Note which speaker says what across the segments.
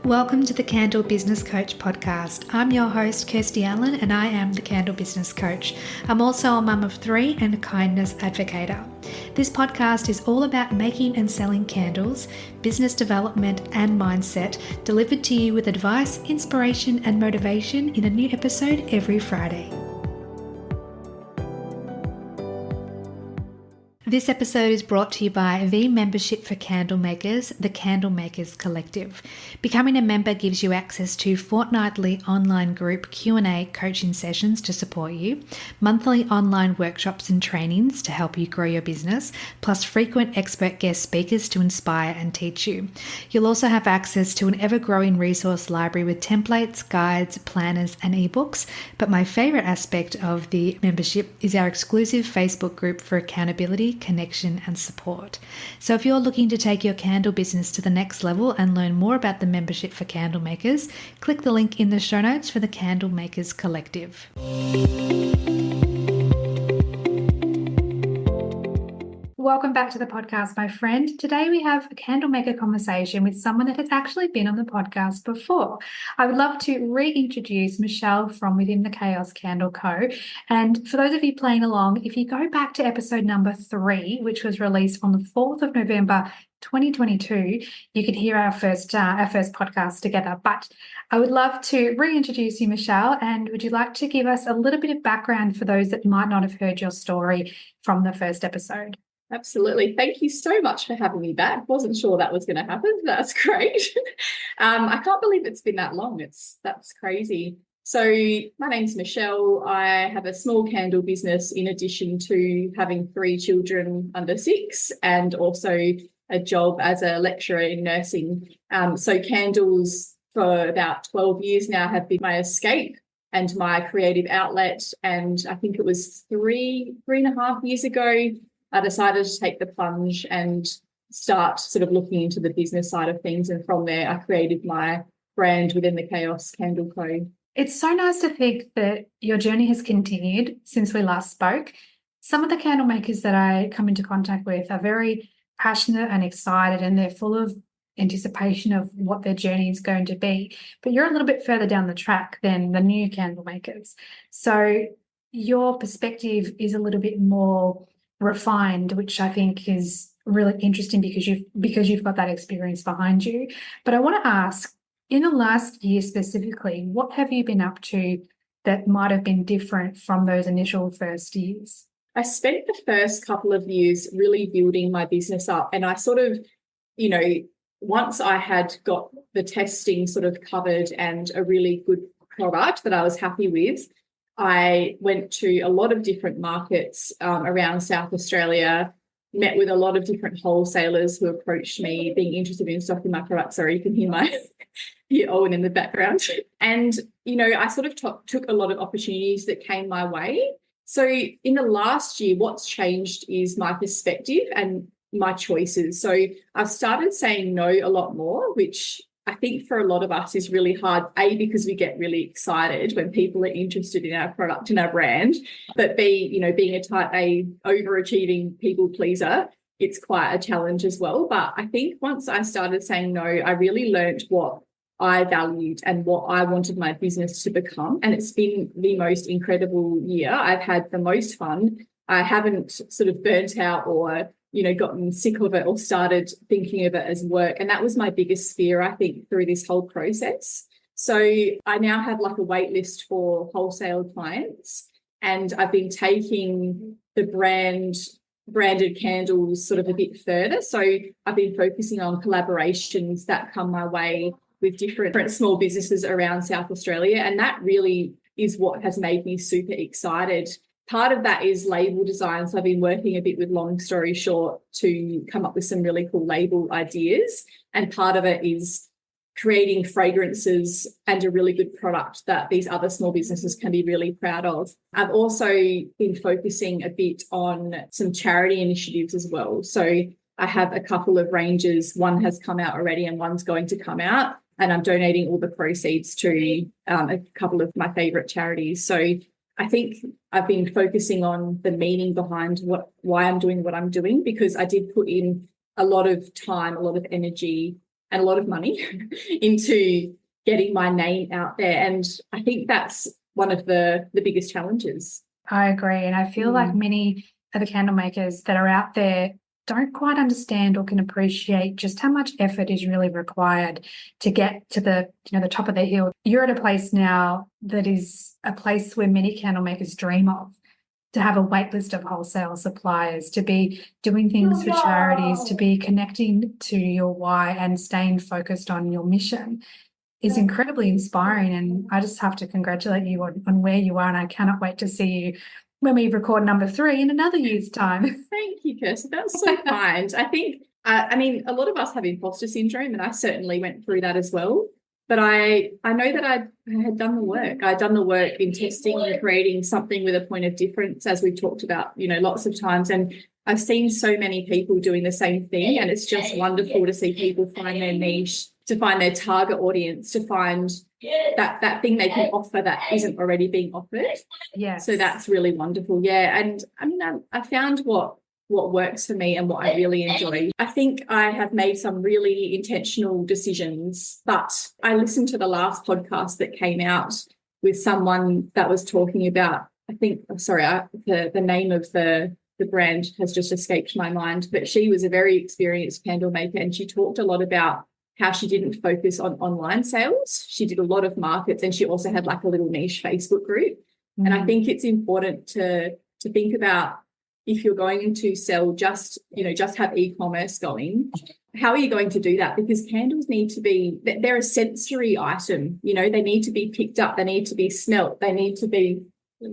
Speaker 1: Welcome to the Candle Business Coach podcast. I'm your host, Kirsty Allen, and I am the Candle Business Coach. I'm also a mum of three and a kindness advocator. This podcast is all about making and selling candles, business development, and mindset, delivered to you with advice, inspiration, and motivation in a new episode every Friday. This episode is brought to you by the membership for candle makers, the Candle Makers Collective. Becoming a member gives you access to fortnightly online group Q&A coaching sessions to support you, monthly online workshops and trainings to help you grow your business, plus frequent expert guest speakers to inspire and teach you. You'll also have access to an ever-growing resource library with templates, guides, planners, and ebooks. But my favorite aspect of the membership is our exclusive Facebook group for accountability, connection, and support. So if you're looking to take your candle business to the next level and learn more about the membership for candle makers, click the link in the show notes for the Candle Makers Collective. Welcome back to the podcast, my friend. Today we have a candle maker conversation with someone that has actually been on the podcast before. I would love to reintroduce Michelle from Within the Chaos Candle Co. And for those of you playing along, if you go back to episode number 3, which was released on the 4th of November 2022, you can hear our first podcast together. But I would love to reintroduce you, Michelle, and would you like to give us a little bit of background for those that might not have heard your story from the first episode?
Speaker 2: Absolutely. Thank you so much for having me back. Wasn't sure that was going to happen. That's great. I can't believe it's been that long. That's crazy. So my name's Michelle. I have a small candle business in addition to having 3 children under 6 and also a job as a lecturer in nursing. So candles for about 12 years now have been my escape and my creative outlet. And I think it was 3.5 years ago, I decided to take the plunge and start sort of looking into the business side of things. And from there, I created my brand Within the Chaos Candle Co.
Speaker 1: It's so nice to think that your journey has continued since we last spoke. Some of the candle makers that I come into contact with are very passionate and excited, and they're full of anticipation of what their journey is going to be. But you're a little bit further down the track than the new candle makers. So your perspective is a little bit more refined, which I think is really interesting because you've got that experience behind you. But I want to ask, in the last year specifically, what have you been up to that might have been different from those initial first years?
Speaker 2: I spent the first couple of years really building my business up, and I sort of, once I had got the testing sort of covered and a really good product that I was happy with, I went to a lot of different markets around South Australia, met with a lot of different wholesalers who approached me being interested in stocking my product. Sorry, you can hear my Owen in the background. And, I sort of took a lot of opportunities that came my way. So in the last year, what's changed is my perspective and my choices. So I've started saying no a lot more, which I think for a lot of us is really hard, A, because we get really excited when people are interested in our product and our brand, but B, being a type A overachieving people pleaser, it's quite a challenge as well. But I think once I started saying no, I really learned what I valued and what I wanted my business to become. And it's been the most incredible year. I've had the most fun. I haven't sort of burnt out or gotten sick of it or started thinking of it as work. And that was my biggest fear, I think, through this whole process. So I now have like a wait list for wholesale clients, and I've been taking the branded candles sort of a bit further. So I've been focusing on collaborations that come my way with different small businesses around South Australia. And that really is what has made me super excited. Part of that is label design. So I've been working a bit with Long Story Short to come up with some really cool label ideas. And part of it is creating fragrances and a really good product that these other small businesses can be really proud of. I've also been focusing a bit on some charity initiatives as well. So I have a couple of ranges. One has come out already and one's going to come out. And I'm donating all the proceeds to a couple of my favourite charities. So I think I've been focusing on the meaning behind why I'm doing what I'm doing, because I did put in a lot of time, a lot of energy and a lot of money into getting my name out there. And I think that's one of the biggest challenges.
Speaker 1: I agree. And I feel like many of the candle makers that are out there don't quite understand or can appreciate just how much effort is really required to get to the top of the hill. You're at a place now that is a place where many candle makers dream of, to have a wait list of wholesale suppliers, to be doing things for charities, to be connecting to your why and staying focused on your mission is incredibly inspiring. And I just have to congratulate you on where you are. And I cannot wait to see you when we record number 3 in another year's time.
Speaker 2: Thank you, Kirsty. That's so kind. I think, I mean, a lot of us have imposter syndrome, and I certainly went through that as well. But I know that I had done the work. I'd done the work in testing and creating something with a point of difference, as we've talked about, lots of times. And I've seen so many people doing the same thing, and it's just wonderful to see people find their niche, to find their target audience, to find that thing they can offer that isn't already being offered.
Speaker 1: Yeah.
Speaker 2: So that's really wonderful. Yeah. And I mean, I found what works for me and what I really enjoy. I think I have made some really intentional decisions, but I listened to the last podcast that came out with someone that was talking about, the name of the brand has just escaped my mind, but she was a very experienced candle maker, and she talked a lot about how she didn't focus on online sales. She did a lot of markets, and she also had like a little niche Facebook group. And I think it's important to think about, if you're going to sell just have e-commerce going, how are you going to do that? Because candles need to be, they're a sensory item, they need to be picked up, they need to be smelt, they need to be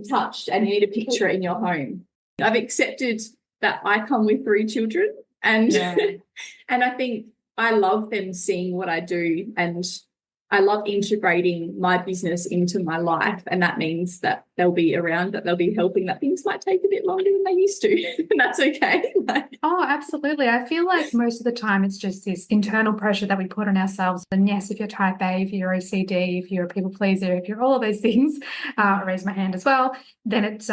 Speaker 2: touched, and you need a picture in your home. I've accepted that I come with 3 children, and and I think I love them seeing what I do, and I love integrating my business into my life, and that means that they'll be around, that they'll be helping, that things might take a bit longer than they used to, and that's okay.
Speaker 1: Oh, absolutely. I feel like most of the time it's just this internal pressure that we put on ourselves. And yes, if you're type A, if you're OCD, if you're a people pleaser, if you're all of those things, I raise my hand as well, then it's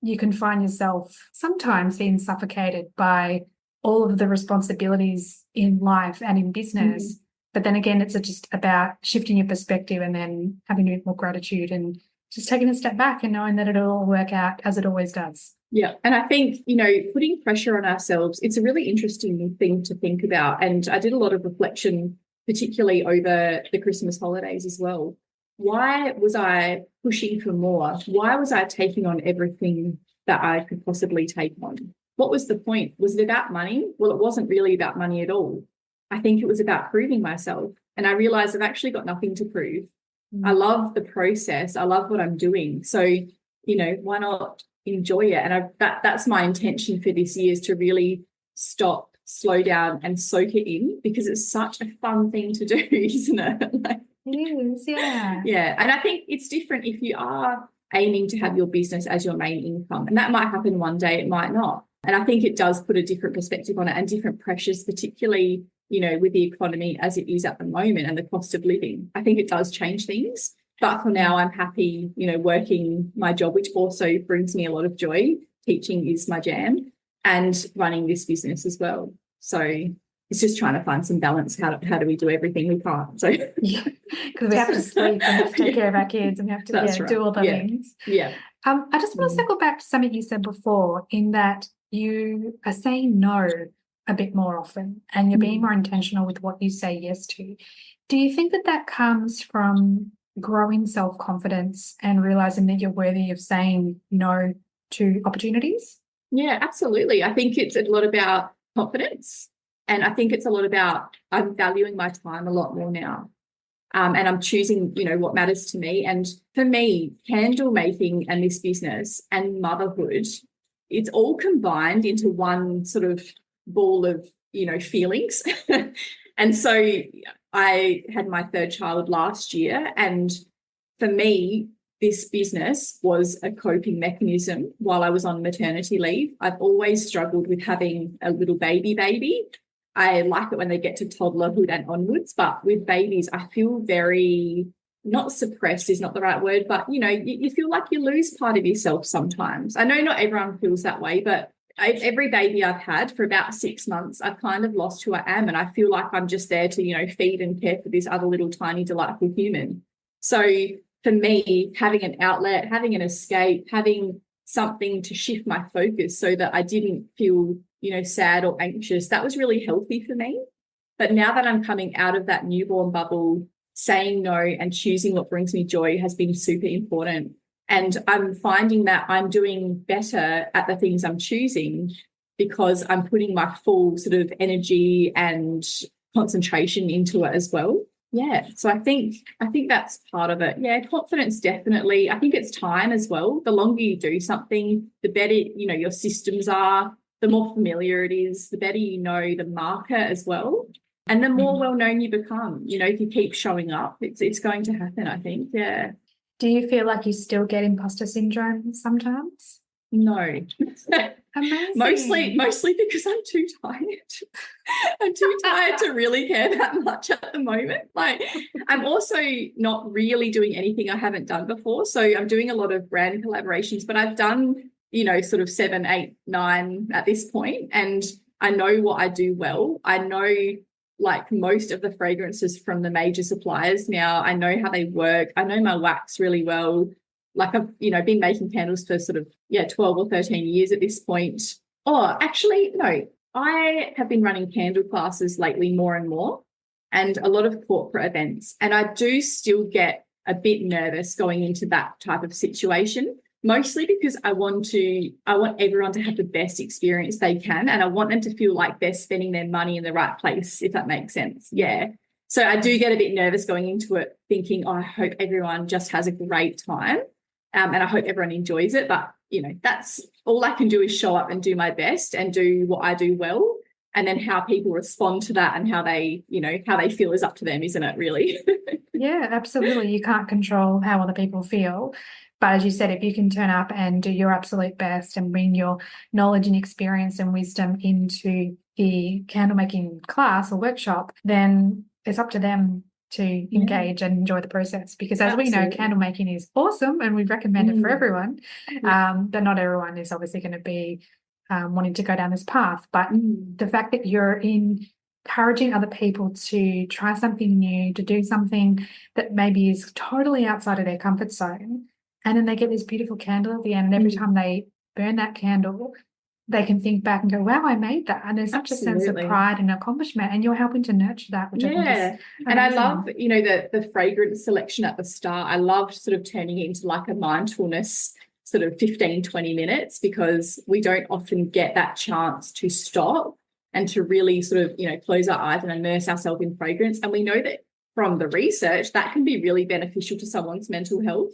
Speaker 1: you can find yourself sometimes being suffocated by all of the responsibilities in life and in business. But then again, it's just about shifting your perspective and then having a bit more gratitude and just taking a step back and knowing that it'll all work out as it always does.
Speaker 2: Yeah. And I think, putting pressure on ourselves, it's a really interesting thing to think about. And I did a lot of reflection, particularly over the Christmas holidays as well. Why was I pushing for more? Why was I taking on everything that I could possibly take on? What was the point? Was it about money? Well, it wasn't really about money at all. I think it was about proving myself. And I realized I've actually got nothing to prove. I love the process. I love what I'm doing. So, why not enjoy it? And that's my intention for this year, is to really stop, slow down and soak it in, because it's such a fun thing to do, isn't it?
Speaker 1: It is, yeah.
Speaker 2: Yeah. And I think it's different if you are aiming to have your business as your main income. And that might happen one day, it might not. And I think it does put a different perspective on it, and different pressures, particularly with the economy as it is at the moment and the cost of living. I think it does change things. But for now, I'm happy, working my job, which also brings me a lot of joy. Teaching is my jam, and running this business as well. So it's just trying to find some balance. How do we do everything? We can't. So
Speaker 1: yeah, because we have to sleep and have to take care of our kids, and we have to do all the things.
Speaker 2: Yeah.
Speaker 1: I just want to circle back to something you said before, in that you are saying no a bit more often, and you're being more intentional with what you say yes to. Do you think that comes from growing self-confidence and realizing that you're worthy of saying no to opportunities?
Speaker 2: Yeah, absolutely. I think it's a lot about confidence, and I think it's a lot about, I'm valuing my time a lot more now. And I'm choosing, what matters to me. And for me, candle making and this business and motherhood, it's all combined into one sort of ball of, feelings. And so I had my 3rd child last year, and for me, this business was a coping mechanism while I was on maternity leave. I've always struggled with having a little baby. I like it when they get to toddlerhood and onwards, but with babies, I feel very, not suppressed is not the right word, but, you feel like you lose part of yourself sometimes. I know not everyone feels that way, but every baby I've had for about 6 months, I've kind of lost who I am. And I feel like I'm just there to, feed and care for this other little tiny, delightful human. So for me, having an outlet, having an escape, having something to shift my focus so that I didn't feel, sad or anxious, that was really healthy for me. But now that I'm coming out of that newborn bubble, saying no and choosing what brings me joy has been super important. And I'm finding that I'm doing better at the things I'm choosing because I'm putting my full sort of energy and concentration into it as well. Yeah. So I think that's part of it. Yeah, confidence definitely. I think it's time as well. The longer you do something, the better, your systems are, the more familiar it is, the better you know the market as well. And the more well-known you become, if you keep showing up, it's going to happen, I think. Yeah.
Speaker 1: Do you feel like you still get imposter syndrome sometimes?
Speaker 2: No.
Speaker 1: Amazing.
Speaker 2: Mostly because I'm too tired. I'm too tired to really care that much at the moment. Like, I'm also not really doing anything I haven't done before. So I'm doing a lot of brand collaborations, but I've done, sort of 7, 8, 9 at this point, and I know what I do well. I know like most of the fragrances from the major suppliers now. I know how they work. I know my wax really well. Like I've, been making candles for sort of, 12 or 13 years at this point. Oh, actually, no, I have been running candle classes lately more and more, and a lot of corporate events. And I do still get a bit nervous going into that type of situation, mostly because I want everyone to have the best experience they can. And I want them to feel like they're spending their money in the right place, if that makes sense. Yeah. So I do get a bit nervous going into it, thinking, oh, I hope everyone just has a great time. And I hope everyone enjoys it. But, that's all I can do is show up and do my best and do what I do well. And then how people respond to that and how they feel is up to them, isn't it, really?
Speaker 1: Yeah, absolutely. You can't control how other people feel. But as you said, if you can turn up and do your absolute best and bring your knowledge and experience and wisdom into the candle making class or workshop, then it's up to them to engage and enjoy the process. Because as we know, candle making is awesome and we recommend it for everyone. But not everyone is obviously going to be wanting to go down this path. But the fact that you're encouraging other people to try something new, to do something that maybe is totally outside of their comfort zone, and then they get this beautiful candle at the end, and every time they burn that candle, they can think back and go, wow, I made that. And there's such a sense of pride and accomplishment, and you're helping to nurture that, which I think is amazing.
Speaker 2: And I love, the fragrance selection at the start. I loved sort of turning it into like a mindfulness sort of 15, 20 minutes, because we don't often get that chance to stop and to really sort of, close our eyes and immerse ourselves in fragrance. And we know that from the research, that can be really beneficial to someone's mental health.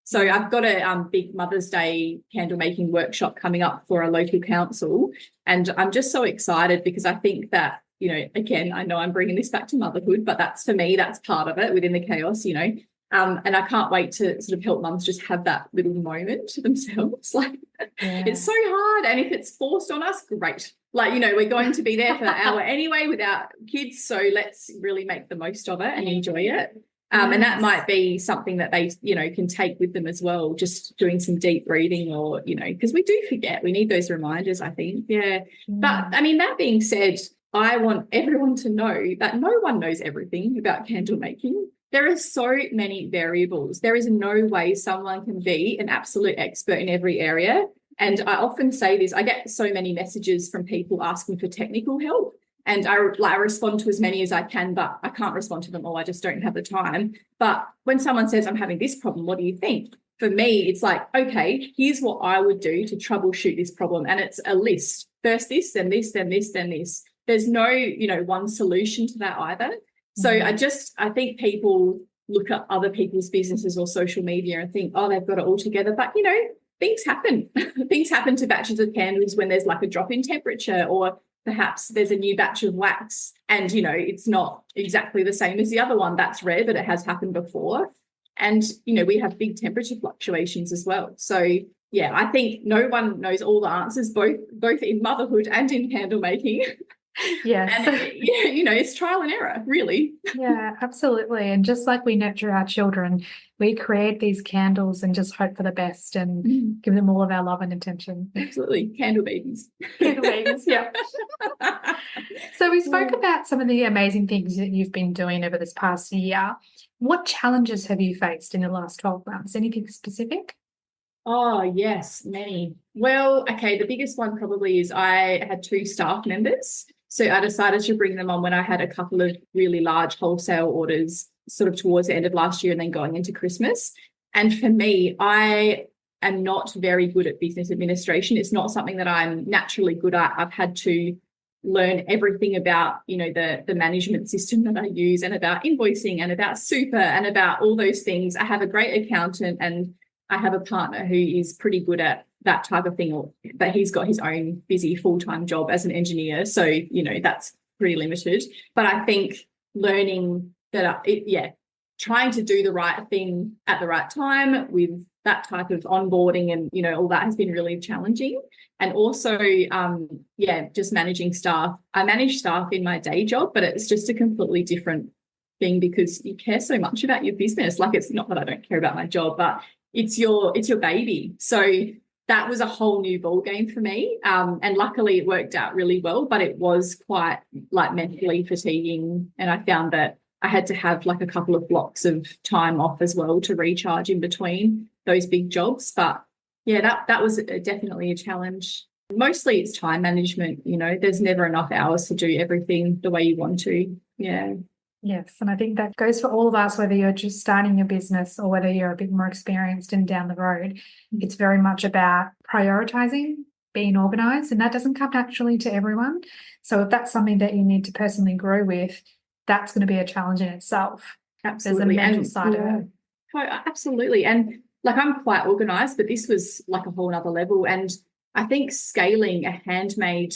Speaker 2: So I've got a big Mother's Day candle making workshop coming up for a local council. And I'm just so excited because I think that, again, I know I'm bringing this back to motherhood, but that's, for me, that's part of it within the chaos, and I can't wait to sort of help mums just have that little moment to themselves. Like, it's so hard. And if it's forced on us, great. Like, we're going to be there for an hour anyway without kids. So let's really make the most of it and enjoy it. And that might be something that they, can take with them as well, just doing some deep breathing or, because we do forget. We need those reminders, I think. Yeah. But, I mean, that being said, I want everyone to know that no one knows everything about candle making. There are so many variables. There is no way someone can be an absolute expert in every area. And I often say this, I get so many messages from people asking for technical help. And I respond to as many as I can, but I can't respond to them all. I just don't have the time. But when someone says, I'm having this problem, what do you think? For me, it's like, okay, here's what I would do to troubleshoot this problem. And it's a list. First this, then this, then this, then this. There's no, one solution to that either. So I think people look at other people's businesses or social media and think, oh, they've got it all together. But, things happen. Things happen to batches of candles when there's like a drop in temperature, or perhaps there's a new batch of wax and, it's not exactly the same as the other one. That's rare, but it has happened before. And, we have big temperature fluctuations as well. So, yeah, I think no one knows all the answers, both in motherhood and in candle making.
Speaker 1: Yes.
Speaker 2: And, it's trial and error, really.
Speaker 1: Yeah, absolutely. And just like we nurture our children, we create these candles and just hope for the best and give them all of our love and attention.
Speaker 2: Absolutely. Candle babies.
Speaker 1: Candle babies, yeah. So we spoke about some of the amazing things that you've been doing over this past year. What challenges have you faced in the last 12 months? Anything specific?
Speaker 2: Oh, yes, many. Well, okay, the biggest one probably is I had 2 staff members. So I decided to bring them on when I had a couple of really large wholesale orders sort of towards the end of last year and then going into Christmas. And for me, I am not very good at business administration. It's not something that I'm naturally good at. I've had to learn everything about, the management system that I use and about invoicing and about super and about all those things. I have a great accountant and I have a partner who is pretty good at that type of thing, but he's got his own busy full-time job as an engineer. So, that's pretty limited. But I think learning that, trying to do the right thing at the right time with that type of onboarding and, all that has been really challenging. And also, just managing staff. I manage staff in my day job, but it's just a completely different thing because you care so much about your business. Like, it's not that I don't care about my job, but it's your baby. So that was a whole new ball game for me. And luckily it worked out really well, but it was quite like mentally fatiguing. And I found that I had to have like a couple of blocks of time off as well to recharge in between those big jobs. But yeah, that was definitely a challenge. Mostly it's time management, there's never enough hours to do everything the way you want to. Yeah.
Speaker 1: Yes, and I think that goes for all of us, whether you're just starting your business or whether you're a bit more experienced and down the road. It's very much about prioritizing, being organized, and that doesn't come naturally to everyone. So if that's something that you need to personally grow with, that's going to be a challenge in itself.
Speaker 2: Absolutely.
Speaker 1: There's a mental side of it.
Speaker 2: Oh, absolutely. And like, I'm quite organized, but this was like a whole nother level. And I think scaling a handmade,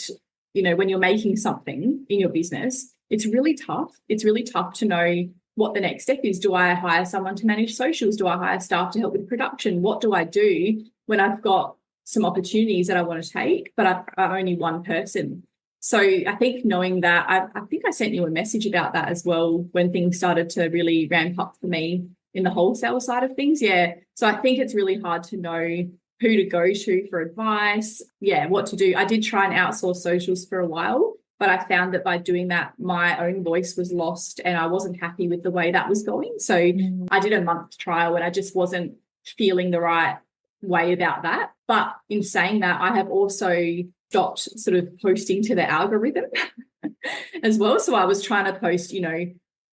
Speaker 2: when you're making something in your business, it's really tough. It's really tough to know what the next step is. Do I hire someone to manage socials? Do I hire staff to help with production? What do I do when I've got some opportunities that I want to take, but I'm only one person? So I think knowing that, I think I sent you a message about that as well when things started to really ramp up for me in the wholesale side of things. Yeah. So I think it's really hard to know who to go to for advice. Yeah, what to do. I did try and outsource socials for a while, but I found that by doing that, my own voice was lost and I wasn't happy with the way that was going. So I did a month trial and I just wasn't feeling the right way about that. But in saying that, I have also stopped sort of posting to the algorithm as well. So I was trying to post,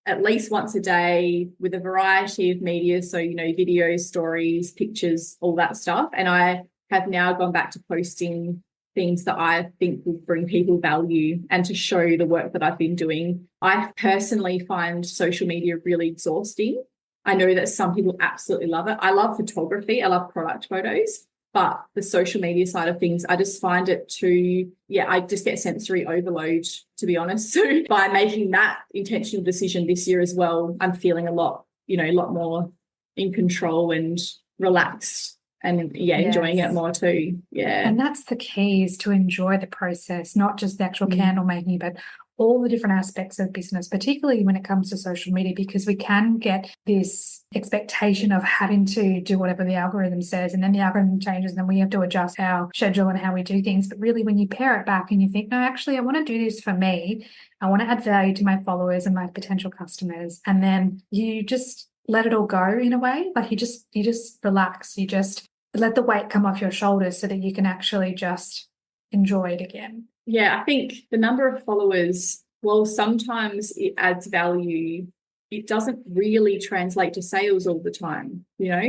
Speaker 2: at least once a day with a variety of media. So, videos, stories, pictures, all that stuff. And I have now gone back to posting things that I think will bring people value and to show the work that I've been doing. I personally find social media really exhausting. I know that some people absolutely love it. I love photography. I love product photos, but the social media side of things, I just find it I just get sensory overload, to be honest. So by making that intentional decision this year as well, I'm feeling a lot more in control and relaxed. And enjoying it more too. Yeah.
Speaker 1: And that's the key, is to enjoy the process, not just the actual candle making, but all the different aspects of business, particularly when it comes to social media, because we can get this expectation of having to do whatever the algorithm says, and then the algorithm changes, and then we have to adjust our schedule and how we do things. But really, when you pare it back and you think, no, actually, I want to do this for me, I want to add value to my followers and my potential customers, and then you just let it all go in a way. Like you just relax, you just let the weight come off your shoulders so that you can actually just enjoy it again.
Speaker 2: Yeah, I think the number of followers, well, sometimes it adds value, it doesn't really translate to sales all the time,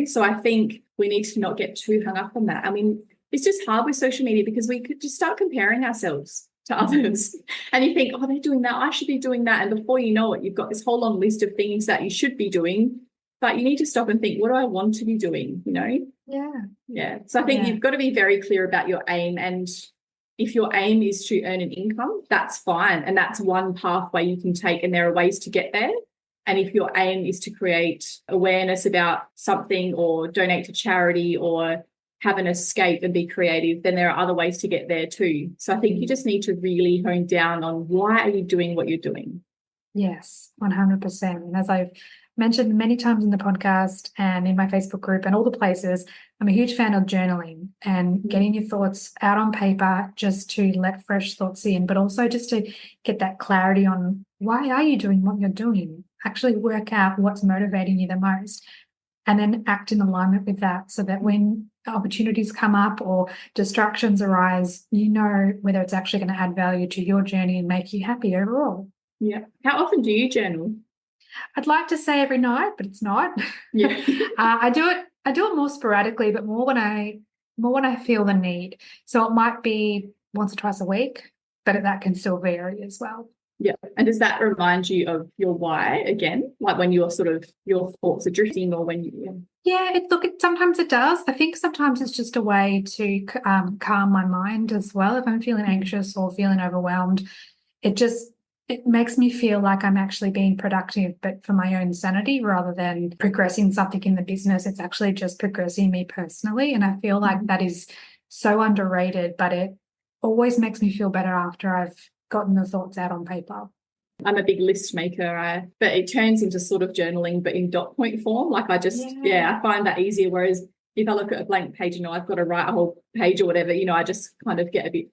Speaker 2: So I think we need to not get too hung up on that. I mean, it's just hard with social media because we could just start comparing ourselves to others. And you think, oh, they're doing that, I should be doing that. And before you know it, you've got this whole long list of things that you should be doing. But you need to stop and think, what do I want to be doing, Yeah. So I think you've got to be very clear about your aim. And if your aim is to earn an income, that's fine. And that's one pathway you can take. And there are ways to get there. And if your aim is to create awareness about something or donate to charity or have an escape and be creative, then there are other ways to get there too. So I think you just need to really hone down on why are you doing what you're doing.
Speaker 1: Yes, 100%. And as I've mentioned many times in the podcast and in my Facebook group and all the places, I'm a huge fan of journaling and getting your thoughts out on paper just to let fresh thoughts in, but also just to get that clarity on why are you doing what you're doing? Actually work out what's motivating you the most and then act in alignment with that so that when opportunities come up or distractions arise, you know whether it's actually going to add value to your journey and make you happy overall.
Speaker 2: Yeah. How often do you journal?
Speaker 1: I'd like to say every night, but it's not.
Speaker 2: Yeah.
Speaker 1: I do it more sporadically, but more when I feel the need. So it might be once or twice a week, but that can still vary as well.
Speaker 2: Yeah. And does that remind you of your why again? Like when you're sort of your thoughts are drifting or when you
Speaker 1: Yeah, sometimes it does. I think sometimes it's just a way to calm my mind as well. If I'm feeling anxious or feeling overwhelmed, it makes me feel like I'm actually being productive, but for my own sanity rather than progressing something in the business. It's actually just progressing me personally. And I feel like that is so underrated, but it always makes me feel better after I've gotten the thoughts out on paper.
Speaker 2: I'm a big list maker, but it turns into sort of journaling, but in dot point form. Like I find that easier. Whereas if I look at a blank page, I've got to write a whole page or whatever, I just kind of get a bit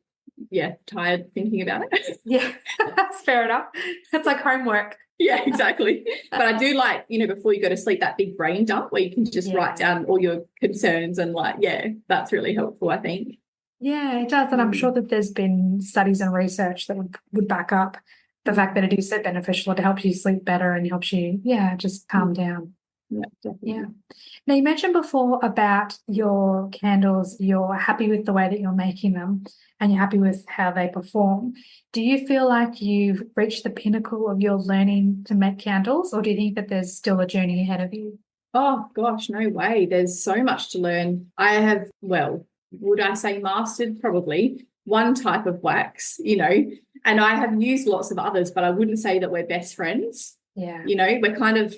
Speaker 2: tired thinking about it.
Speaker 1: Yeah, that's fair enough. That's like homework.
Speaker 2: Yeah, exactly. But I do like, before you go to sleep, that big brain dump where you can just write down all your concerns and that's really helpful, I think.
Speaker 1: Yeah, it does. And I'm sure that there's been studies and research that would back up the fact that it is so beneficial. It helps you sleep better and helps you, just calm down.
Speaker 2: Yeah, definitely.
Speaker 1: Yeah. Now, you mentioned before about your candles, you're happy with the way that you're making them and you're happy with how they perform. Do you feel like you've reached the pinnacle of your learning to make candles, or do you think that there's still a journey ahead of you?
Speaker 2: Oh, gosh, no way. There's so much to learn. I have, would I say mastered? Probably one type of wax, and I have used lots of others, but I wouldn't say that we're best friends.
Speaker 1: Yeah.
Speaker 2: We're kind of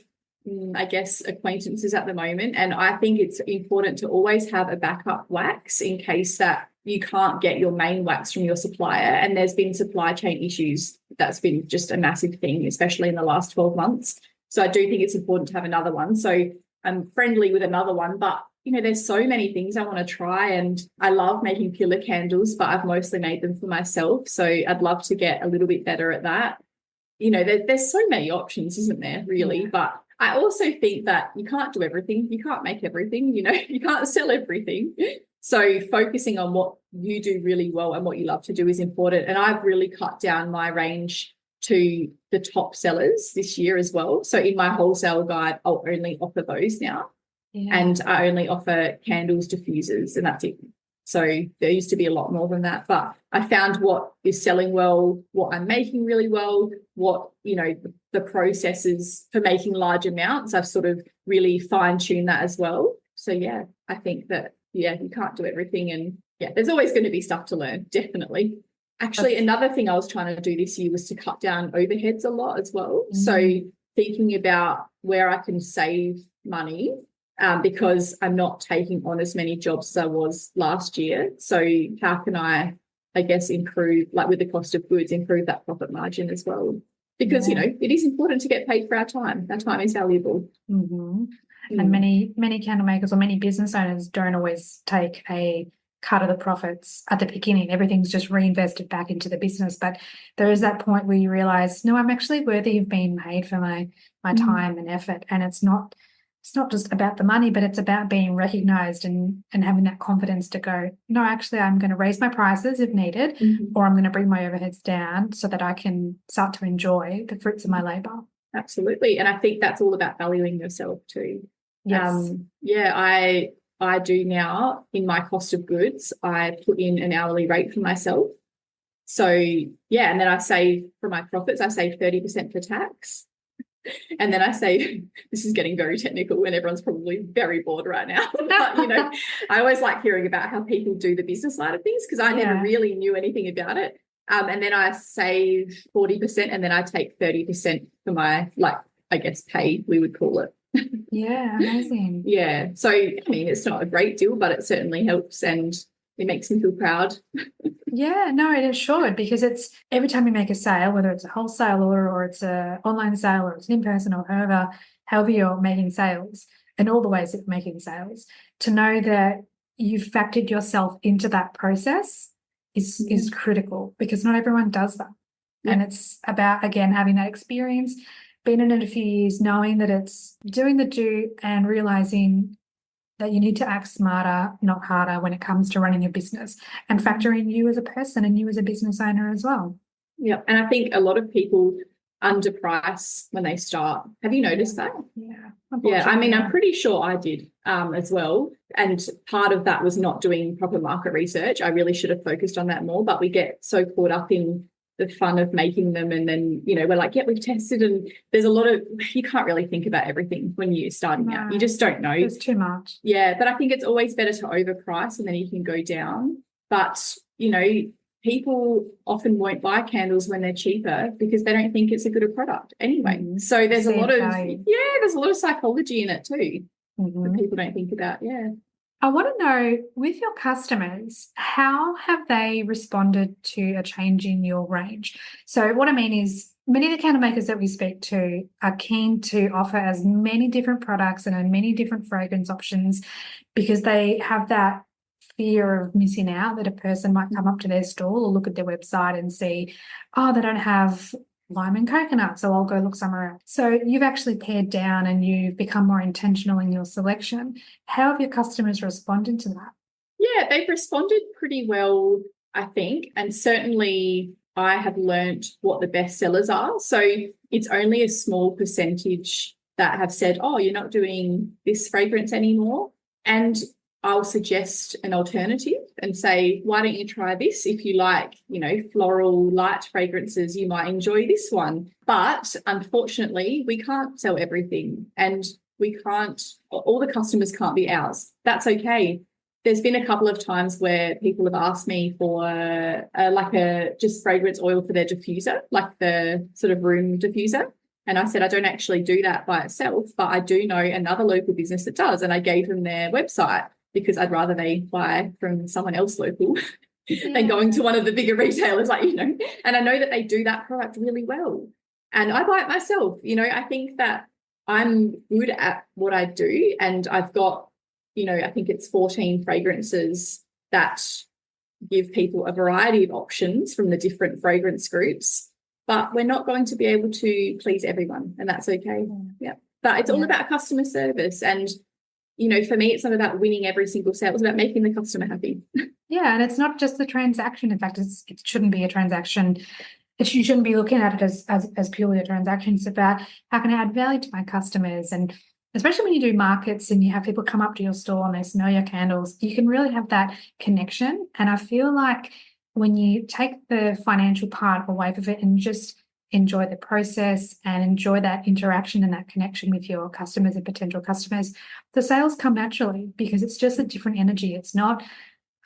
Speaker 2: I guess, acquaintances at the moment. And I think it's important to always have a backup wax in case that you can't get your main wax from your supplier. And there's been supply chain issues. That's been just a massive thing, especially in the last 12 months. So I do think it's important to have another one. So I'm friendly with another one, but there's so many things I want to try, and I love making pillar candles, but I've mostly made them for myself. So I'd love to get a little bit better at that. There's so many options, isn't there, really?
Speaker 1: Yeah.
Speaker 2: But I also think that you can't do everything. You can't make everything, you can't sell everything. So focusing on what you do really well and what you love to do is important. And I've really cut down my range to the top sellers this year as well. So in my wholesale guide, I'll only offer those now.
Speaker 1: Yeah.
Speaker 2: And I only offer candles, diffusers, and that's it. So there used to be a lot more than that, but I found what is selling well, what I'm making really well, what, the processes for making large amounts. I've sort of really fine-tuned that as well. So, I think that, you can't do everything. And, there's always going to be stuff to learn, definitely. Actually, another thing I was trying to do this year was to cut down overheads a lot as well. Mm-hmm. So thinking about where I can save money, because I'm not taking on as many jobs as I was last year. So how can I guess, improve, like with the cost of goods, improve that profit margin as well? Because, it is important to get paid for our time. Our time is valuable.
Speaker 1: Mm-hmm. And many candle makers or many business owners don't always take a cut of the profits at the beginning. Everything's just reinvested back into the business. But there is that point where you realize, no, I'm actually worthy of being paid for my time and effort. And it's not just about the money, but it's about being recognized and having that confidence to go, no, actually, I'm going to raise my prices if needed, or I'm going to bring my overheads down so that I can start to enjoy the fruits of my labor.
Speaker 2: Absolutely. And I think that's all about valuing yourself too.
Speaker 1: Yes.
Speaker 2: I do now in my cost of goods, I put in an hourly rate for myself. So, and then I save for my profits, I save 30% for tax. And then I say, this is getting very technical and everyone's probably very bored right now. But, I always like hearing about how people do the business side of things because I never really knew anything about it. And then I save 40% and then I take 30% for my, pay, we would call it.
Speaker 1: Yeah, amazing.
Speaker 2: Yeah. So, I mean, it's not a great deal, but it certainly helps and it makes me feel proud.
Speaker 1: Yeah, no, it should, because it's every time you make a sale, whether it's a wholesale order or it's a online sale or it's an in-person or however you're making sales, and all the ways of making sales, to know that you've factored yourself into that process is critical, because not everyone does that.
Speaker 2: Yeah.
Speaker 1: And it's about, again, having that experience, being in it a few years, knowing that it's doing the do and realizing that you need to act smarter, not harder, when it comes to running your business, and factor in you as a person and you as a business owner as well.
Speaker 2: Yeah. And I think a lot of people underprice when they start. Have you noticed that?
Speaker 1: Yeah.
Speaker 2: Yeah. I mean,
Speaker 1: Yeah.
Speaker 2: I'm pretty sure I did as well. And part of that was not doing proper market research. I really should have focused on that more, but we get so caught up in the fun of making them. And then, you know, we're like, yeah, we've tested, and there's a lot of, you can't really think about everything when you're starting out. You just don't know.
Speaker 1: There's too much.
Speaker 2: Yeah. But I think it's always better to overprice and then you can go down. But, you know, people often won't buy candles when they're cheaper because they don't think it's a good product anyway. So there's a lot of, there's a lot of psychology in it too that people don't think about. Yeah.
Speaker 1: I want to know, with your customers, how have they responded to a change in your range? So what I mean is, many of the candle makers that we speak to are keen to offer as many different products and as many different fragrance options, because they have that fear of missing out, that a person might come up to their stall or look at their website and see, oh, they don't have lime and coconut, so I'll go look somewhere else. So you've actually pared down and you've become more intentional in your selection. How have your customers responded to that?
Speaker 2: Yeah, they've responded pretty well, I think. And certainly I have learnt what the best sellers are. So it's only a small percentage that have said, oh, you're not doing this fragrance anymore. And I'll suggest an alternative and say, why don't you try this? If you like, you know, floral light fragrances, you might enjoy this one. But unfortunately, we can't sell everything, and all the customers can't be ours. That's okay. There's been a couple of times where people have asked me for like a just fragrance oil for their diffuser, like the sort of room diffuser. And I said, I don't actually do that by itself, but I do know another local business that does. And I gave them their website, because I'd rather they buy from someone else local than going to one of the bigger retailers, like, you know, and I know that they do that product really well. And I buy it myself. You know, I think that I'm good at what I do, and I've got, you know, I think it's 14 fragrances that give people a variety of options from the different fragrance groups, but we're not going to be able to please everyone, and that's okay. Yeah. But it's all about customer service. And you know, for me, it's not about winning every single sale. It's about making the customer happy.
Speaker 1: Yeah, and it's not just the transaction. In fact, it shouldn't be a transaction. You shouldn't be looking at it as purely a transaction. It's about, how can I add value to my customers? And especially when you do markets and you have people come up to your store and they smell your candles, you can really have that connection. And I feel like when you take the financial part away of it and just enjoy the process and enjoy that interaction and that connection with your customers and potential customers, the sales come naturally, because it's just a different energy. It's not,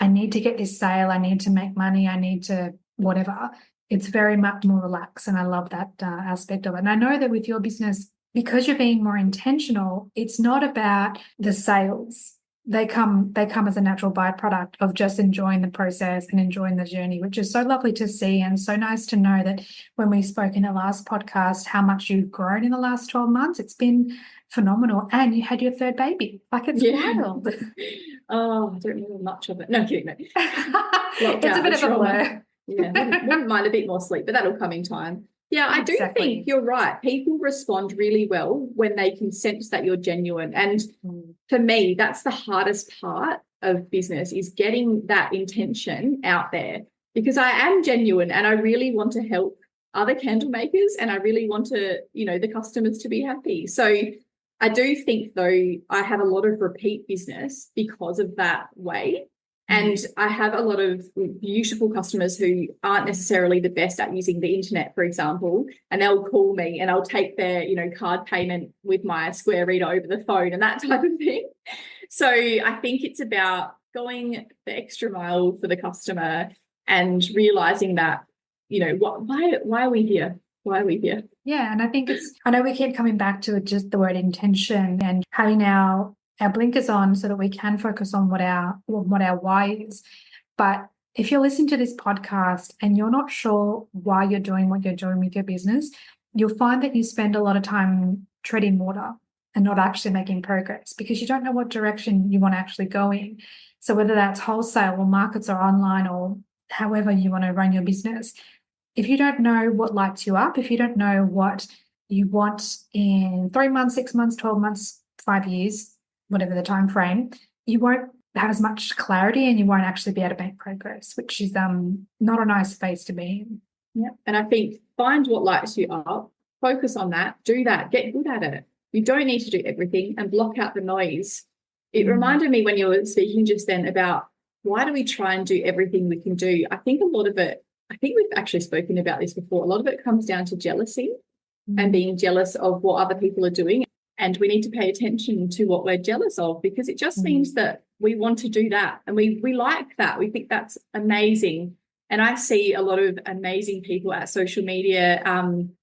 Speaker 1: I need to get this sale, I need to make money, I need to whatever. It's very much more relaxed, and I love that aspect of it. And I know that with your business, because you're being more intentional, it's not about the sales. They come as a natural byproduct of just enjoying the process and enjoying the journey, which is so lovely to see, and so nice to know that when we spoke in the last podcast, how much you've grown in the last 12 months. It's been phenomenal. And you had your third baby. Like, it's wild.
Speaker 2: Oh, I don't remember much of it. No, kidding. No.
Speaker 1: It's a bit of a blur.
Speaker 2: Yeah, wouldn't mind a bit more sleep, but that'll come in time. Yeah, I do think you're right. People respond really well when they can sense that you're genuine. And for me, that's the hardest part of business, is getting that intention out there, because I am genuine and I really want to help other candle makers, and I really want to, you know, the customers to be happy. So I do think, though, I have a lot of repeat business because of that way. And I have a lot of beautiful customers who aren't necessarily the best at using the internet, for example, and they'll call me and I'll take their, you know, card payment with my Square reader over the phone and that type of thing. So I think it's about going the extra mile for the customer and realizing that, you know, why are we here? why are we here?
Speaker 1: Yeah, and I think I know we keep coming back to just the word intention and having our blinkers on so that we can focus on what our why is. But if you're listening to this podcast and you're not sure why you're doing what you're doing with your business, you'll find that you spend a lot of time treading water and not actually making progress because you don't know what direction you want to actually go in. So whether that's wholesale or markets or online or however you want to run your business, if you don't know what lights you up, if you don't know what you want in 3 months, 6 months, 12 months, 5 years, whatever the time frame, you won't have as much clarity and you won't actually be able to make progress, which is not a nice space to be in.
Speaker 2: Yeah. And I think find what lights you up, focus on that, do that, get good at it. You don't need to do everything and block out the noise. It reminded me when you were speaking just then about why do we try and do everything we can do? I think a lot of it, I think we've actually spoken about this before, a lot of it comes down to jealousy and being jealous of what other people are doing. And we need to pay attention to what we're jealous of because it just means that we want to do that and we like that. We think that's amazing. And I see a lot of amazing people at social media. I'm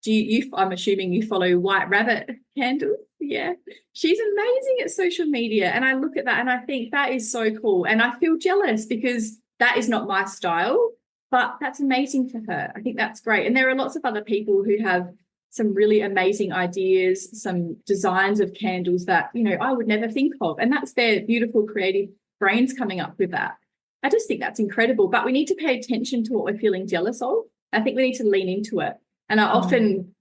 Speaker 2: assuming you follow White Rabbit Candle. Yeah, she's amazing at social media. And I look at that and I think that is so cool. And I feel jealous because that is not my style, but that's amazing for her. I think that's great. And there are lots of other people who have some really amazing ideas, some designs of candles that, you know, I would never think of. And that's their beautiful creative brains coming up with that. I just think that's incredible. But we need to pay attention to what we're feeling jealous of. I think we need to lean into it. And I often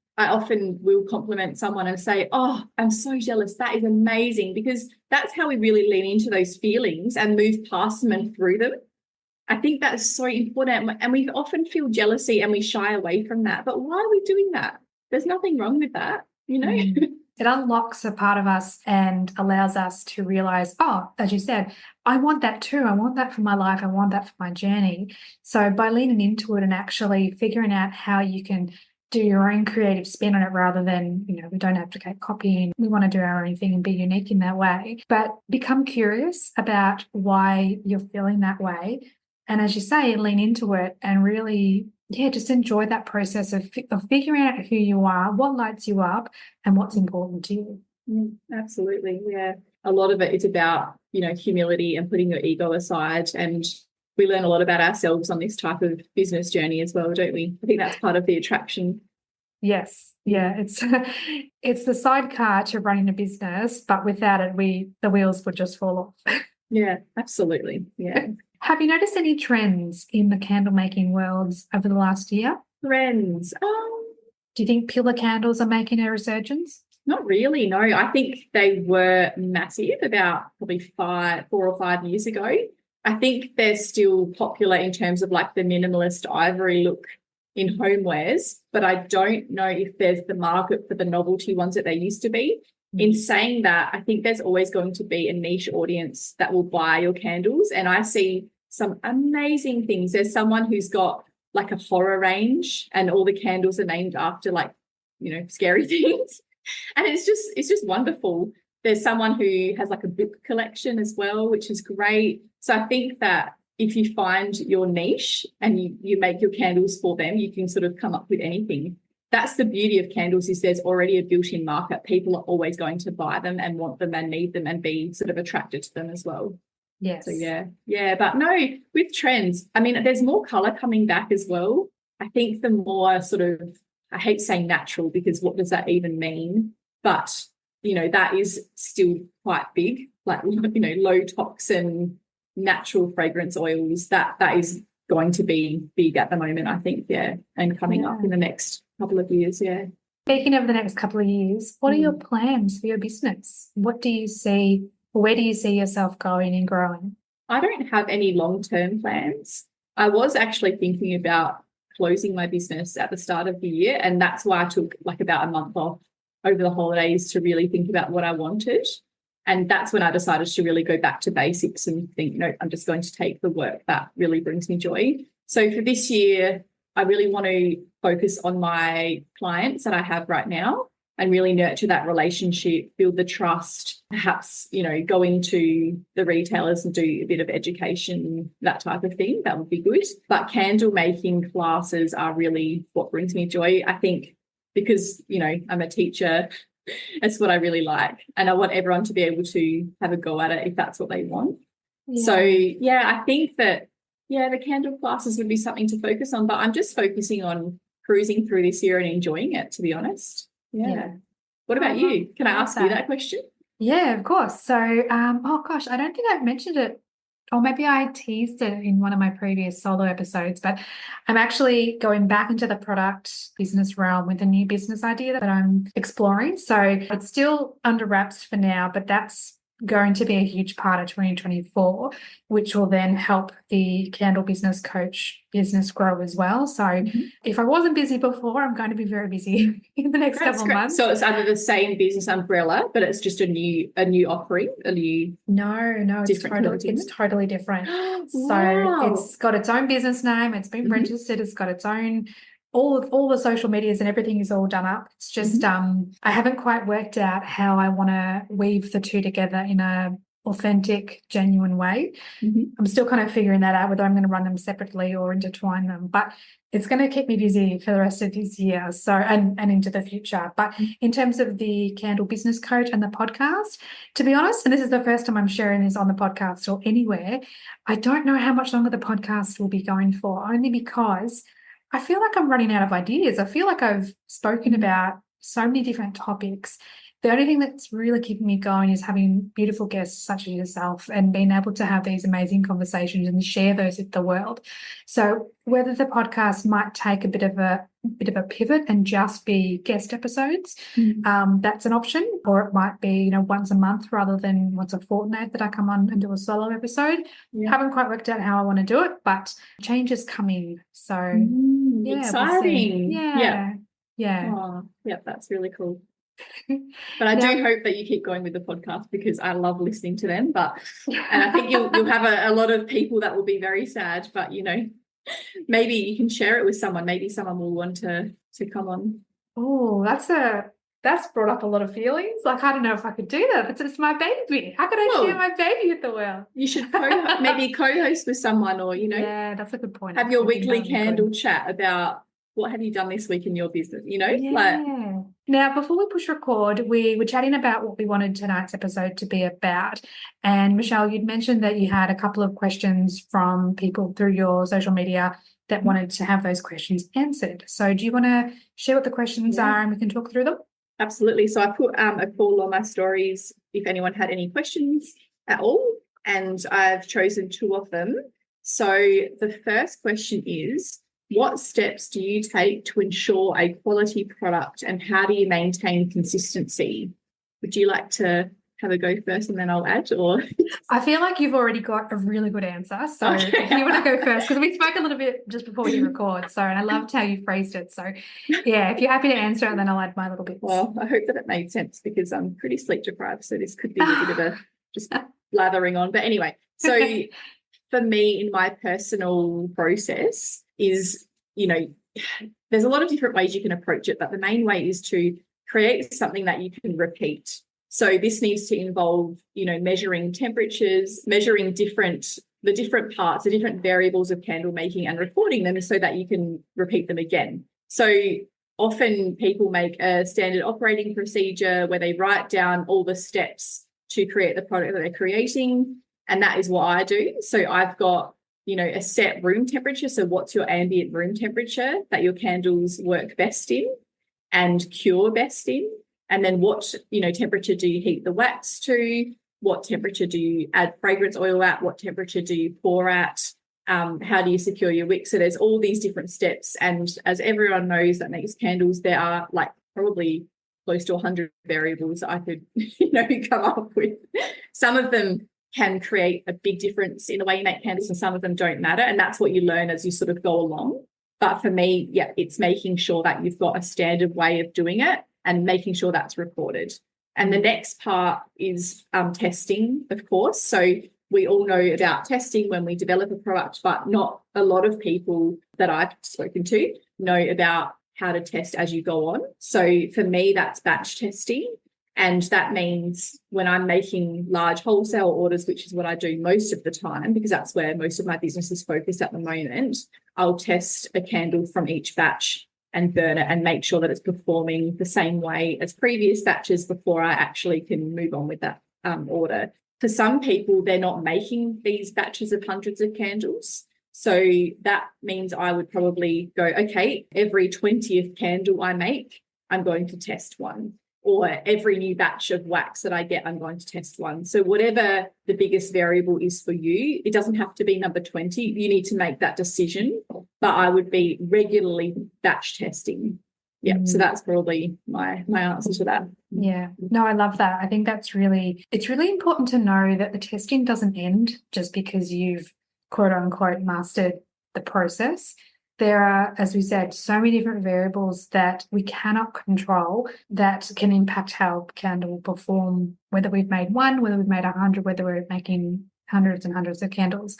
Speaker 2: will compliment someone and say, oh, I'm so jealous. That is amazing, because that's how we really lean into those feelings and move past them and through them. I think that's so important. And we often feel jealousy and we shy away from that. But why are we doing that? There's nothing wrong with that, you know?
Speaker 1: It unlocks a part of us and allows us to realize, oh, as you said, I want that too. I want that for my life. I want that for my journey. So by leaning into it and actually figuring out how you can do your own creative spin on it rather than, you know, we don't advocate copying. We want to do our own thing and be unique in that way. But become curious about why you're feeling that way. And as you say, lean into it and really, just enjoy that process of figuring out who you are, what lights you up, and what's important to you.
Speaker 2: Absolutely, yeah. A lot of it is about, you know, humility and putting your ego aside. And we learn a lot about ourselves on this type of business journey as well, don't we? I think that's part of the attraction.
Speaker 1: Yes, yeah. It's the sidecar to running a business, but without it, the wheels would just fall off.
Speaker 2: Yeah, absolutely. Yeah.
Speaker 1: Have you noticed any trends in the candle making worlds over the last year?
Speaker 2: Trends.
Speaker 1: Do you think pillar candles are making a resurgence?
Speaker 2: Not really, no. I think they were massive about probably 4 or 5 years ago. I think they're still popular in terms of like the minimalist ivory look in homewares, but I don't know if there's the market for the novelty ones that there used to be. In saying that, I think there's always going to be a niche audience that will buy your candles. And I see some amazing things. There's someone who's got like a horror range and all the candles are named after, like, you know, scary things. And it's just wonderful. There's someone who has like a book collection as well, which is great. So I think that if you find your niche and you make your candles for them, you can sort of come up with anything. That's the beauty of candles, is there's already a built-in market. People are always going to buy them and want them and need them and be sort of attracted to them as well.
Speaker 1: Yes.
Speaker 2: So yeah. But no, with trends, I mean, there's more color coming back as well. I think the more sort of, I hate saying natural because what does that even mean? But, you know, that is still quite big, like, you know, low toxin, natural fragrance oils. That is going to be big at the moment, I think, and coming up in the next couple of years,
Speaker 1: Speaking of the next couple of years, what are your plans for your business? What do you see, or where do you see yourself going and growing?
Speaker 2: I don't have any long-term plans. I was actually thinking about closing my business at the start of the year, and that's why I took like about a month off over the holidays to really think about what I wanted. And that's when I decided to really go back to basics and think, you know, I'm just going to take the work that really brings me joy. So for this year, I really want to focus on my clients that I have right now and really nurture that relationship, build the trust, perhaps, go into the retailers and do a bit of education, that type of thing. That would be good. But candle making classes are really what brings me joy. I think because, I'm a teacher, it's what I really like. And I want everyone to be able to have a go at it if that's what they want. Yeah. So, I think that, the candle classes would be something to focus on, but I'm just focusing on cruising through this year and enjoying it, to be honest. Yeah. What about you? Can I ask you that question?
Speaker 1: Yeah, of course. So, oh gosh, I don't think I've mentioned it, or maybe I teased it in one of my previous solo episodes, but I'm actually going back into the product business realm with a new business idea that I'm exploring. So it's still under wraps for now, but that's going to be a huge part of 2024, which will then help the Candle Business Coach business grow as well. So if I wasn't busy before, I'm going to be very busy in the next couple of months.
Speaker 2: So it's under the same business umbrella, but it's just a new offering,
Speaker 1: No, it's totally different. So it's got its own business name, it's been registered, it's got its own all the social medias and everything is all done up. It's just I haven't quite worked out how I want to weave the two together in a authentic, genuine way. I'm still kind of figuring that out, whether I'm going to run them separately or intertwine them, but it's going to keep me busy for the rest of this year, so and into the future. But in terms of the Candle Business Coach and the podcast, to be honest, and this is the first time I'm sharing this on the podcast or anywhere, I don't know how much longer the podcast will be going for, only because I feel like I'm running out of ideas. I feel like I've spoken about so many different topics. The only thing that's really keeping me going is having beautiful guests such as yourself and being able to have these amazing conversations and share those with the world. So whether the podcast might take a bit of a pivot and just be guest episodes, that's an option, or it might be, once a month rather than once a fortnight that I come on and do a solo episode. Haven't quite worked out how I want to do it, but change is coming. So
Speaker 2: exciting.
Speaker 1: We'll yeah.
Speaker 2: Oh, that's really cool. But I do hope that you keep going with the podcast because I love listening to them. And I think you'll have a lot of people that will be very sad, but maybe you can share it with someone. Maybe someone will want to come on.
Speaker 1: Oh, that's brought up a lot of feelings. Like, I don't know if I could do that, but it's my baby. How could I share my baby with the world?
Speaker 2: You should maybe co-host with someone, or
Speaker 1: Yeah, that's a good point.
Speaker 2: Have your weekly candle chat about what have you done this week in your business,
Speaker 1: Now, before we push record, we were chatting about what we wanted tonight's episode to be about. And Michelle, you'd mentioned that you had a couple of questions from people through your social media that wanted to have those questions answered. So do you want to share what the questions are and we can talk through them?
Speaker 2: Absolutely. So I put a poll on my stories if anyone had any questions at all, and I've chosen 2 of them. So the first question is, what steps do you take to ensure a quality product and how do you maintain consistency? Would you like to have a go first and then I'll add? Or
Speaker 1: I feel like you've already got a really good answer. So if you want to go first, because we spoke a little bit just before you record. So, and I loved how you phrased it. So if you're happy to answer it, then I'll add my little bits.
Speaker 2: Well, I hope that it made sense because I'm pretty sleep deprived. So this could be a bit of a just blathering on. But anyway, so for me in my personal process is, there's a lot of different ways you can approach it, but the main way is to create something that you can repeat. So this needs to involve, measuring temperatures, measuring the different parts, the different variables of candle making and recording them so that you can repeat them again. So often people make a standard operating procedure where they write down all the steps to create the product that they're creating. And that is what I do. So I've got, a set room temperature. So what's your ambient room temperature that your candles work best in and cure best in? And then what, temperature do you heat the wax to? What temperature do you add fragrance oil at? What temperature do you pour at? How do you secure your wick? So there's all these different steps. And as everyone knows that makes candles, there are probably close to 100 variables I could, come up with. Some of them can create a big difference in the way you make candles and some of them don't matter. And that's what you learn as you sort of go along. But for me, it's making sure that you've got a standard way of doing it and making sure that's recorded. And the next part is testing, of course. So we all know about testing when we develop a product, but not a lot of people that I've spoken to know about how to test as you go on. So for me, that's batch testing. And that means when I'm making large wholesale orders, which is what I do most of the time, because that's where most of my business is focused at the moment, I'll test a candle from each batch and burn it and make sure that it's performing the same way as previous batches before I actually can move on with that order. For some people, they're not making these batches of hundreds of candles. So that means I would probably go, okay, every 20th candle I make, I'm going to test one. Or every new batch of wax that I get, I'm going to test one. So whatever the biggest variable is for you, it doesn't have to be number 20. You need to make that decision. But I would be regularly batch testing. Yeah, so that's probably my answer to that.
Speaker 3: Yeah, no, I love that. I think it's really important to know that the testing doesn't end just because you've quote unquote mastered the process. There are, as we said, so many different variables that we cannot control that can impact how a candle will perform, whether we've made one, whether we've made 100, whether we're making hundreds and hundreds of candles.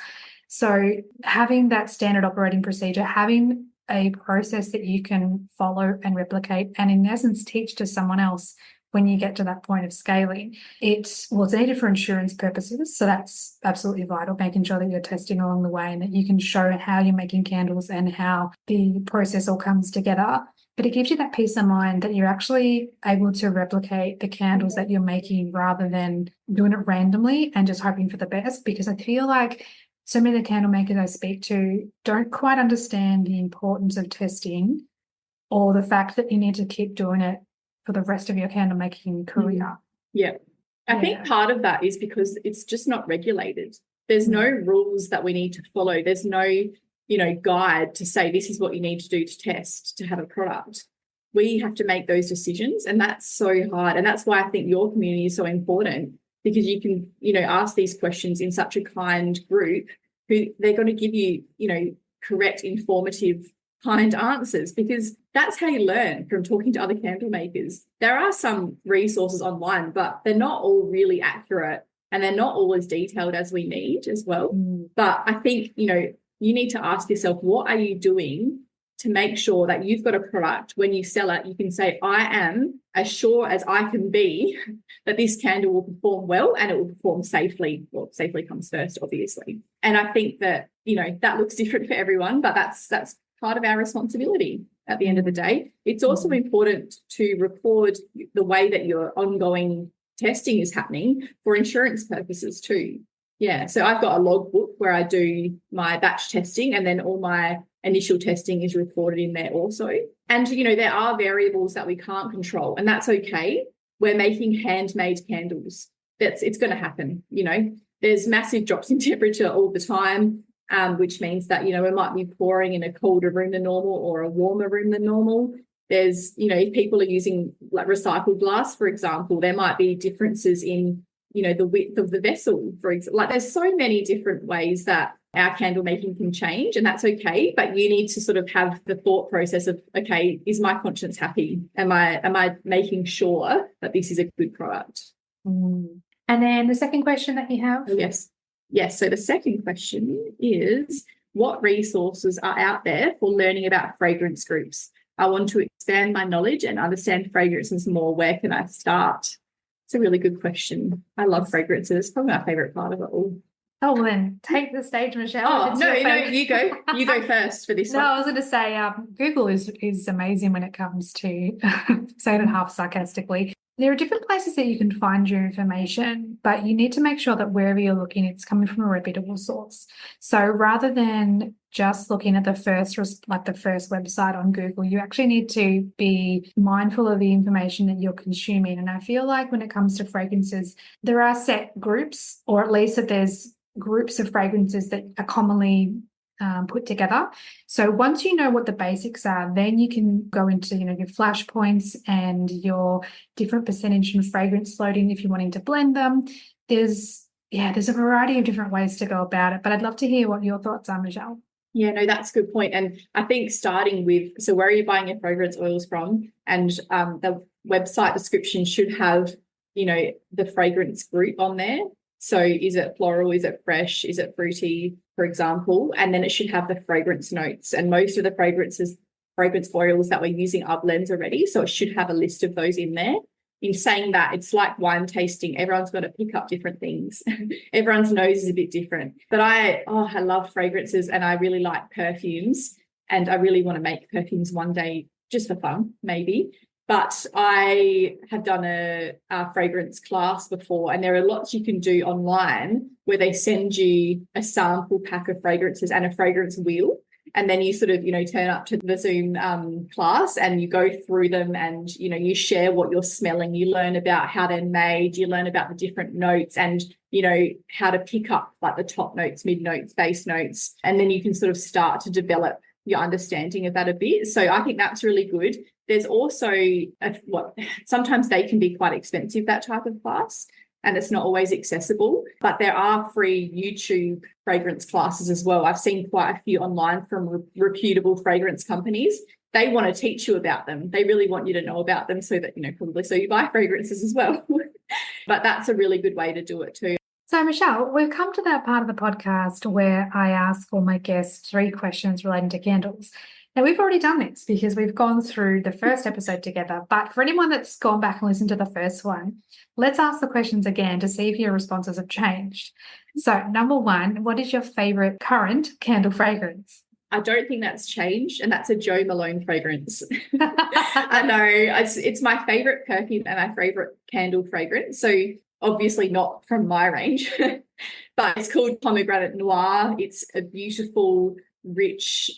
Speaker 3: So having that standard operating procedure, having a process that you can follow and replicate and in essence teach to someone else when you get to that point of scaling, it's needed for insurance purposes. So that's absolutely vital, making sure that you're testing along the way and that you can show how you're making candles and how the process all comes together. But it gives you that peace of mind that you're actually able to replicate the candles that you're making rather than doing it randomly and just hoping for the best. Because I feel like so many of the candle makers I speak to don't quite understand the importance of testing or the fact that you need to keep doing it for the rest of your candle making career.
Speaker 2: Yeah. I think part of that is because it's just not regulated. There's no rules that we need to follow. There's no, guide to say this is what you need to do to test to have a product. We have to make those decisions, and that's so hard. And that's why I think your community is so important, because you can, ask these questions in such a kind group who they're going to give you, correct, informative, kind answers, because that's how you learn from talking to other candle makers. There are some resources online, but they're not all really accurate and they're not all as detailed as we need as well. But I think, you need to ask yourself, what are you doing to make sure that you've got a product when you sell it, you can say, I am as sure as I can be that this candle will perform well and it will perform safely. Well, safely comes first, obviously. And I think that, that looks different for everyone, but that's part of our responsibility at the end of the day. It's also important to record the way that your ongoing testing is happening for insurance purposes too. Yeah, so I've got a logbook where I do my batch testing and then all my initial testing is recorded in there also. And, there are variables that we can't control, and that's okay. We're making handmade candles. It's going to happen, There's massive drops in temperature all the time. Which means that, we might be pouring in a colder room than normal or a warmer room than normal. There's, if people are using like recycled glass, for example, there might be differences in, the width of the vessel, for example. Like there's so many different ways that our candle making can change, and that's okay. But you need to sort of have the thought process of, okay, is my conscience happy? Am I making sure that this is a good product?
Speaker 3: And then the second question that you have?
Speaker 2: Yes, so the second question is, what resources are out there for learning about fragrance groups? I want to expand my knowledge and understand fragrances more. Where can I start? It's a really good question. I love fragrances. It's probably my favourite part of it all.
Speaker 3: Oh, well then take the stage, Michelle.
Speaker 2: Oh, no, you go. You go first for this one.
Speaker 3: No, I was going to say Google is amazing when it comes to, say it half sarcastically. There are different places that you can find your information, but you need to make sure that wherever you're looking, it's coming from a reputable source. So rather than just looking at the first website on Google, you actually need to be mindful of the information that you're consuming. And I feel like when it comes to fragrances, there are set groups, or at least that there's groups of fragrances that are commonly put together. So once you know what the basics are, then you can go into your flash points and your different percentage and fragrance loading if you're wanting to blend them. There's a variety of different ways to go about it, but I'd love to hear what your thoughts are, Michelle.
Speaker 2: Yeah, no, that's a good point. And I think starting with, so where are you buying your fragrance oils from? And the website description should have, the fragrance group on there. So is it floral? Is it fresh? Is it fruity, for example? And then it should have the fragrance notes. And most of the fragrance oils that we're using our blends already. So it should have a list of those in there. In saying that, it's like wine tasting. Everyone's got to pick up different things. Everyone's nose is a bit different. But I love fragrances and I really like perfumes. And I really want to make perfumes one day just for fun, maybe. But I have done a fragrance class before, and there are lots you can do online where they send you a sample pack of fragrances and a fragrance wheel. And then you sort of, turn up to the Zoom class and you go through them and, you share what you're smelling. You learn about how they're made. You learn about the different notes and, how to pick up like the top notes, mid notes, base notes. And then you can sort of start to develop your understanding of that a bit. So I think that's really good. There's also sometimes they can be quite expensive, that type of class, and it's not always accessible, but there are free YouTube fragrance classes as well. I've seen quite a few online from reputable fragrance companies. They want to teach you about them. They really want you to know about them so that, probably so you buy fragrances as well. But that's a really good way to do it too.
Speaker 3: So, Michelle, we've come to that part of the podcast where I ask all my guests 3 questions relating to candles. Now, we've already done this because we've gone through the first episode together, but for anyone that's gone back and listened to the first one, let's ask the questions again to see if your responses have changed. So, number 1, what is your favourite current candle fragrance?
Speaker 2: I don't think that's changed, and that's a Jo Malone fragrance. I know, it's my favourite perfume and my favourite candle fragrance. So obviously not from my range, but it's called Pomegranate Noir. It's a beautiful, rich,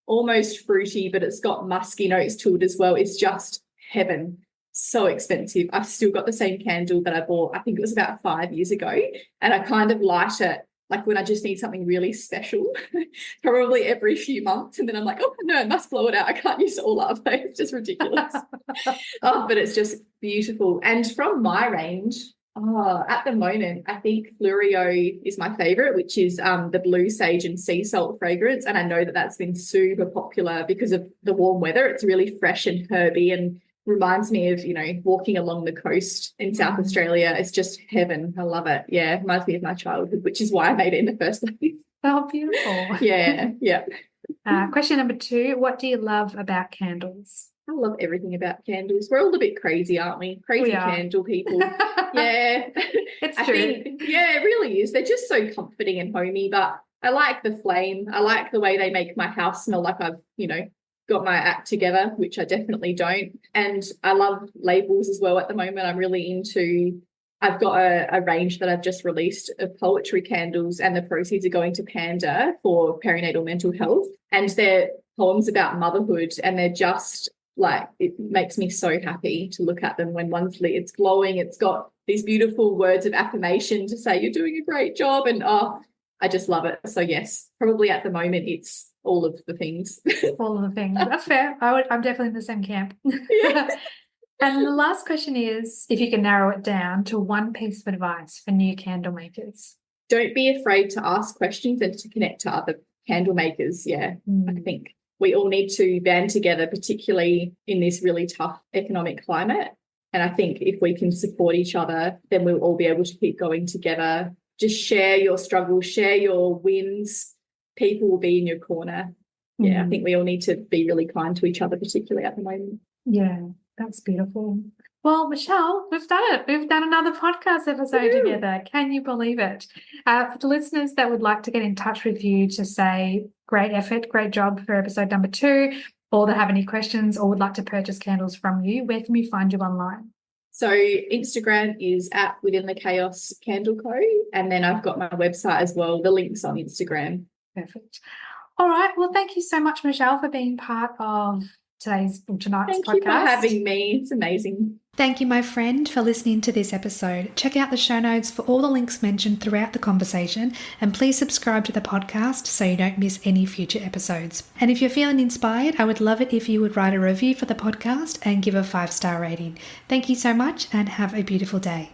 Speaker 2: almost fruity, but it's got musky notes to it as well. It's just heaven. So expensive. I've still got the same candle that I bought, I think it was about 5 years ago, and I kind of light it like when I just need something really special, probably every few months. And then I'm like, oh, no, I must blow it out. I can't use it all up. It's just ridiculous. But it's just beautiful. And from my range, at the moment, I think Fluorio is my favorite, which is the blue sage and sea salt fragrance. And I know that that's been super popular because of the warm weather. It's really fresh and herby and reminds me of, walking along the coast in South Australia. It's just heaven. I love it. Yeah, reminds me of my childhood, which is why I made it in the first place.
Speaker 3: Oh, beautiful.
Speaker 2: Yeah.
Speaker 3: Question number 2, what do you love about candles?
Speaker 2: I love everything about candles. We're all a bit crazy, aren't we? Crazy candle people. Yeah.
Speaker 3: It's
Speaker 2: I
Speaker 3: true.
Speaker 2: it really is. They're just so comforting and homey, but I like the flame. I like the way they make my house smell like I've, got my act together, which I definitely don't. And I love labels as well at the moment. I'm really into, I've got a range that I've just released of poetry candles, and the proceeds are going to Panda for perinatal mental health. And they're poems about motherhood, and they're just like, it makes me so happy to look at them when one's lit. It's glowing. It's got these beautiful words of affirmation to say you're doing a great job. And I just love it. So yes, probably at the moment it's all of the things.
Speaker 3: All of the things. That's fair. I'm definitely in the same camp.
Speaker 2: Yeah.
Speaker 3: And the last question is, if you can narrow it down to one piece of advice for new candle makers.
Speaker 2: Don't be afraid to ask questions and to connect to other candle makers. Yeah, I think we all need to band together, particularly in this really tough economic climate. And I think if we can support each other, then we'll all be able to keep going together. Just share your struggles, share your wins. People will be in your corner. Yeah, I think we all need to be really kind to each other, particularly at the moment.
Speaker 3: Yeah, that's beautiful. Well, Michelle, we've done it. We've done another podcast episode together. Can you believe it? For the listeners that would like to get in touch with you to say great effort, great job for episode number 2, or that have any questions or would like to purchase candles from you, where can we find you online?
Speaker 2: So Instagram is at Within the Chaos Candle Co. And then I've got my website as well. The link's on Instagram.
Speaker 3: Perfect. All right. Well, thank you so much, Michelle, for being part of tonight's podcast.
Speaker 2: Thank you for having me. It's amazing.
Speaker 1: Thank you, my friend, for listening to this episode. Check out the show notes for all the links mentioned throughout the conversation, and please subscribe to the podcast so you don't miss any future episodes. And if you're feeling inspired, I would love it if you would write a review for the podcast and give a 5-star rating. Thank you so much and have a beautiful day.